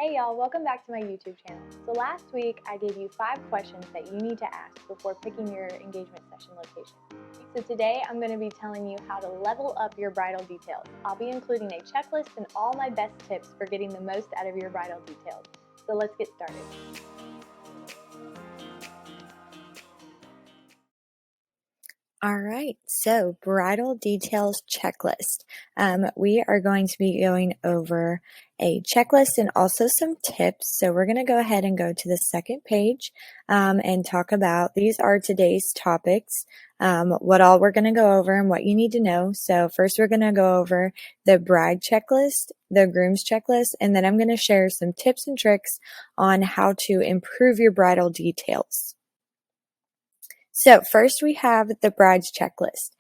Hey y'all, welcome back to my YouTube channel. So last week I gave you 5 questions that you need to ask before picking your engagement session location. So today I'm going to be telling you how to level up your bridal details. I'll be including a checklist and all my best tips for getting the most out of your bridal details. So let's get started. All right, so bridal details checklist. We are going to be going over a checklist and also some tips. So we're going to go ahead and go to the second page and talk about, these are today's topics, what all we're going to go over and what you need to know. So first we're going to go over the bride checklist, the groom's checklist, and then I'm going to share some tips and tricks on how to improve your bridal details. So first we have the bride's checklist.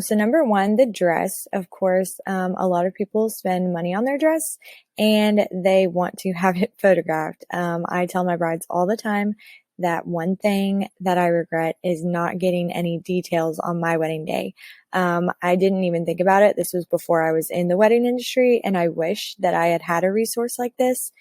So number one, the dress. Of course, a lot of people spend money on their dress and they want to have it photographed. I tell my brides all the time that one thing that I regret is not getting any details on my wedding day. I didn't even think about it. This was before I was in the wedding industry, and I wish that I had had a resource like this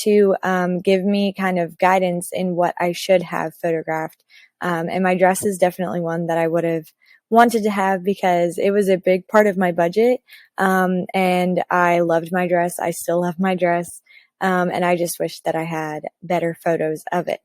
to give me kind of guidance in what I should have photographed. And my dress is definitely one that I would have wanted to have because it was a big part of my budget. And I loved my dress. I still love my dress. And I just wish that I had better photos of it.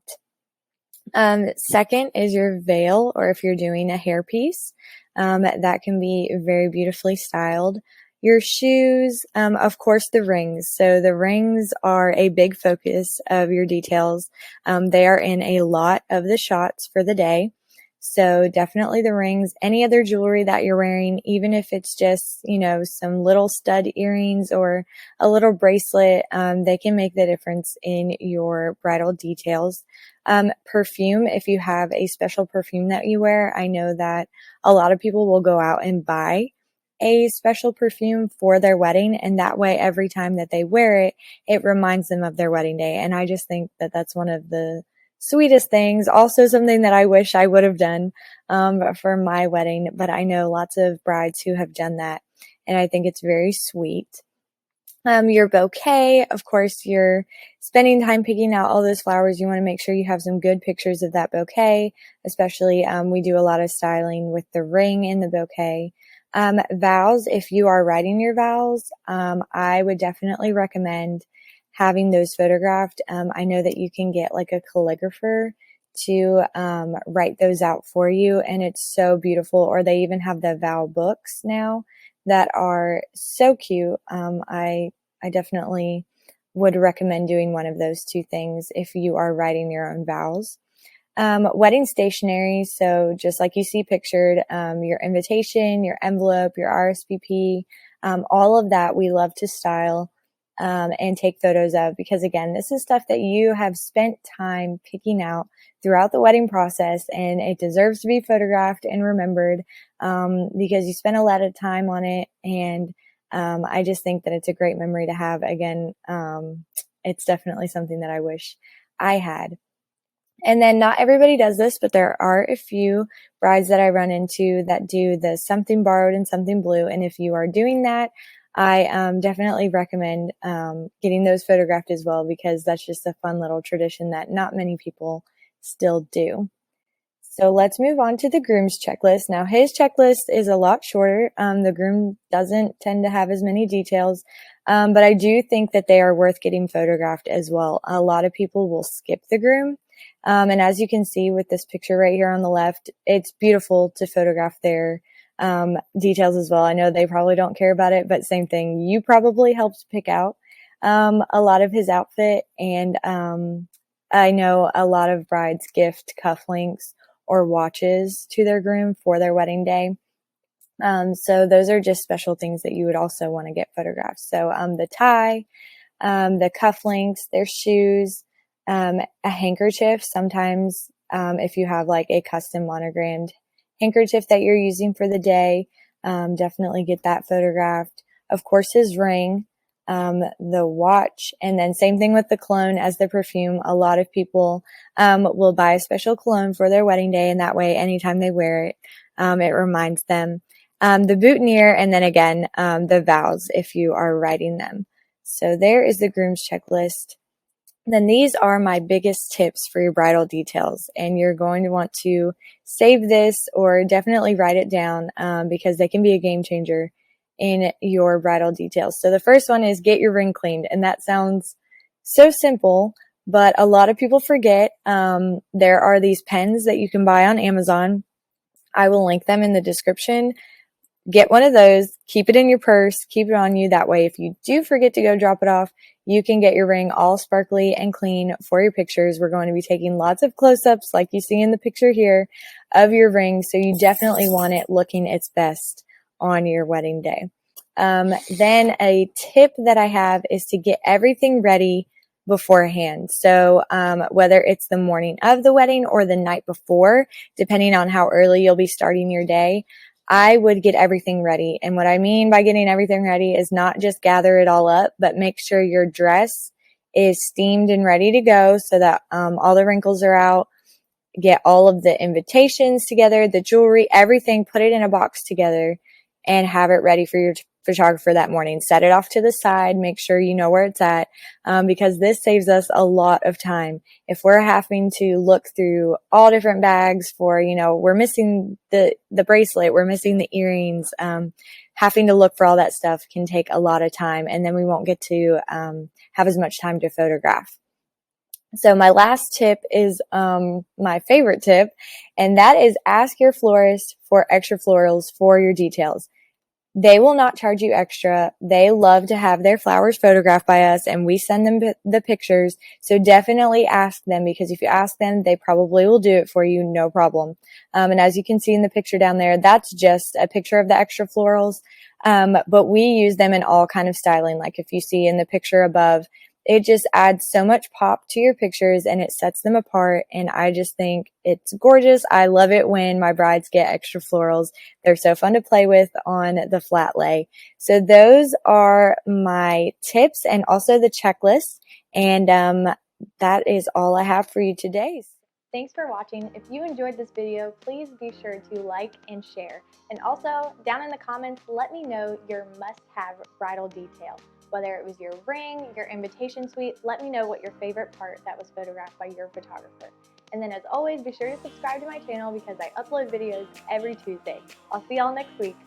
Second is your veil, or if you're doing a hairpiece, that can be very beautifully styled. Your shoes, of course, the rings. So the rings are a big focus of your details. They are in a lot of the shots for the day. So definitely the rings, any other jewelry that you're wearing, even if it's just, some little stud earrings or a little bracelet, they can make the difference in your bridal details. Perfume, if you have a special perfume that you wear, I know that a lot of people will go out and buy a special perfume for their wedding, and that way every time that they wear it, it reminds them of their wedding day. And I just think that that's one of the sweetest things. Also something that I wish I would have done for my wedding, but I know lots of brides who have done that, and I think it's very sweet. Your bouquet, of course, you're spending time picking out all those flowers. You want to make sure you have some good pictures of that bouquet, especially we do a lot of styling with the ring in the bouquet. Vows, if you are writing your vows, I would definitely recommend having those photographed. I know that you can get like a calligrapher to write those out for you, and it's so beautiful. Or they even have the vow books now that are so cute. I definitely would recommend doing one of those two things if you are writing your own vows. Wedding stationery. So just like you see pictured, your invitation, your envelope, your RSVP, all of that we love to style and take photos of, because again, this is stuff that you have spent time picking out throughout the wedding process, and it deserves to be photographed and remembered because you spent a lot of time on it. And I just think that it's a great memory to have. Again, it's definitely something that I wish I had. And then not everybody does this, but there are a few brides that I run into that do the something borrowed and something blue. And if you are doing that, I definitely recommend getting those photographed as well, because that's just a fun little tradition that not many people still do. So let's move on to the groom's checklist. Now his checklist is a lot shorter. The groom doesn't tend to have as many details, but I do think that they are worth getting photographed as well. A lot of people will skip the groom. And as you can see with this picture right here on the left, it's beautiful to photograph their details as well. I know they probably don't care about it, but same thing. You probably helped pick out a lot of his outfit. And I know a lot of brides gift cufflinks or watches to their groom for their wedding day. So those are just special things that you would also want to get photographed. So the tie, the cufflinks, their shoes, a handkerchief. Sometimes if you have like a custom monogrammed handkerchief that you're using for the day, definitely get that photographed. Of course, his ring, the watch, and then same thing with the cologne as the perfume. A lot of people will buy a special cologne for their wedding day, and that way anytime they wear it, it reminds them. The boutonniere, and then again, the vows if you are writing them. So there is the groom's checklist. then these are my biggest tips for your bridal details. And you're going to want to save this or definitely write it down because they can be a game changer in your bridal details. So the first one is get your ring cleaned. And that sounds so simple, but a lot of people forget. There are these pens that you can buy on Amazon. I will link them in the description. Get one of those, keep it in your purse, keep it on you. That way, if you do forget to go drop it off, you can get your ring all sparkly and clean for your pictures. We're going to be taking lots of close-ups like you see in the picture here of your ring. So you definitely want it looking its best on your wedding day. Then a tip that I have is to get everything ready beforehand. So whether it's the morning of the wedding or the night before, depending on how early you'll be starting your day, I would get everything ready. And what I mean by getting everything ready is not just gather it all up, but make sure your dress is steamed and ready to go so that all the wrinkles are out. Get all of the invitations together, the jewelry, everything, put it in a box together and have it ready for your photographer that morning. Set it off to the side. Make sure you know where it's at because this saves us a lot of time. If we're having to look through all different bags for, we're missing the bracelet, we're missing the earrings, having to look for all that stuff can take a lot of time, and then we won't get to have as much time to photograph. So my last tip is my favorite tip, and that is ask your florist for extra florals for your details. They will not charge you extra. They love to have their flowers photographed by us, and we send them the pictures. So definitely ask them, because if you ask them, they probably will do it for you, no problem. And as you can see in the picture down there, that's just a picture of the extra florals. But we use them in all kind of styling. Like if you see in the picture above, it just adds so much pop to your pictures and it sets them apart. And I just think it's gorgeous. I love it when my brides get extra florals. They're so fun to play with on the flat lay. So those are my tips and also the checklist. And that is all I have for you today. Thanks for watching. If you enjoyed this video, please be sure to like and share. And also, down in the comments, let me know your must-have bridal detail. Whether it was your ring, your invitation suite, let me know what your favorite part that was photographed by your photographer. And then as always, be sure to subscribe to my channel because I upload videos every Tuesday. I'll see y'all next week.